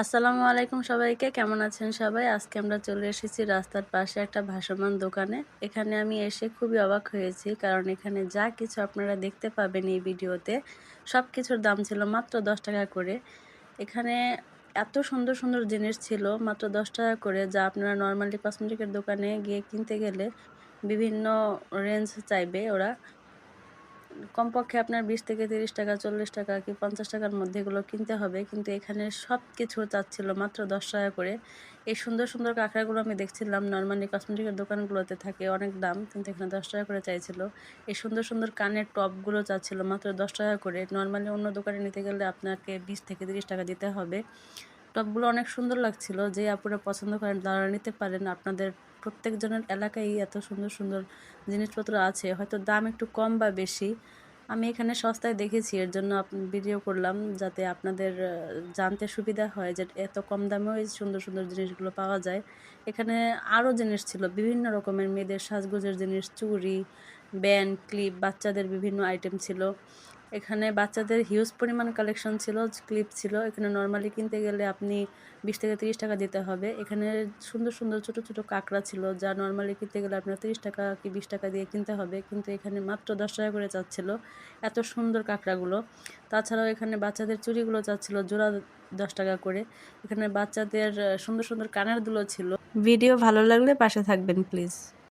আসসালামু আলাইকুম সবাইকে, কেমন আছেন সবাই? আজকে আমরা চলে এসেছি রাস্তার পাশে একটা ভাসমান দোকানে। এখানে আমি এসে খুবই অবাক হয়েছি, কারণ এখানে যা কিছু আপনারা দেখতে পাবেন এই ভিডিওতে সব কিছুর দাম ছিল মাত্র 10 টাকা করে। এখানে এত সুন্দর সুন্দর জিনিস ছিল মাত্র 10 টাকা করে, যা আপনারা নর্মালি কসমেটিকের দোকানে গিয়ে কিনতে গেলে বিভিন্ন রেঞ্জ চাইবে ওরা। কমপক্ষে আপনার 20 থেকে 30 টাকা, 40 টাকা কি 50 টাকার মধ্যে এগুলো কিনতে হবে। কিন্তু এখানে সব কিছু চাচ্ছিল মাত্র 10 টাকা করে। এই সুন্দর সুন্দর কাঁকড়াগুলো আমি দেখছিলাম, নর্মালি কসমেটিকের দোকানগুলোতে থাকে অনেক দাম, কিন্তু এখানে 10 টাকা করে চাইছিল। এই সুন্দর সুন্দর কানের টপগুলো চাচ্ছিল মাত্র 10 টাকা করে। নর্মালি অন্য দোকানে নিতে গেলে আপনাকে 20 থেকে 30 টাকা দিতে হবে। টপগুলো অনেক সুন্দর লাগছিল। যে আপুরা পছন্দ করেন তারা নিতে পারেন। আপনাদের প্রত্যেকজনের এলাকায় এত সুন্দর সুন্দর জিনিসপত্র আছে, হয়তো দাম একটু কম বা বেশি। আমি এখানে সস্তায় দেখেছি, এর জন্য ভিডিও করলাম, যাতে আপনাদের জানতে সুবিধা হয় যে এত কম দামেও এই সুন্দর সুন্দর জিনিসগুলো পাওয়া যায়। এখানে আরও জিনিস ছিল, বিভিন্ন রকমের মেয়েদের সাজগোজের জিনিস, চুড়ি, ব্যান্ড, ক্লিপ, বাচ্চাদের বিভিন্ন আইটেম ছিল। এখানে বাচ্চাদের হিউজ পরিমাণ কালেকশন ছিল, ক্লিপ ছিল। এখানে নর্মালি কিনতে গেলে আপনি 20 থেকে 30 টাকা দিতে হবে। এখানে সুন্দর সুন্দর ছোট ছোট কাঁকড়া ছিল, যা নর্মালি কিনতে গেলে আপনার 30 টাকা কি 20 টাকা দিয়ে কিনতে হবে, কিন্তু এখানে মাত্র 10 টাকা করে চাচ্ছিল এত সুন্দর কাঁকড়াগুলো। তাছাড়াও এখানে বাচ্চাদের চুড়িগুলো চাচ্ছিল জোড়া 10 টাকা করে। এখানে বাচ্চাদের সুন্দর সুন্দর কানের দুলো ছিল। ভিডিও ভালো লাগলে পাশে থাকবেন প্লিজ।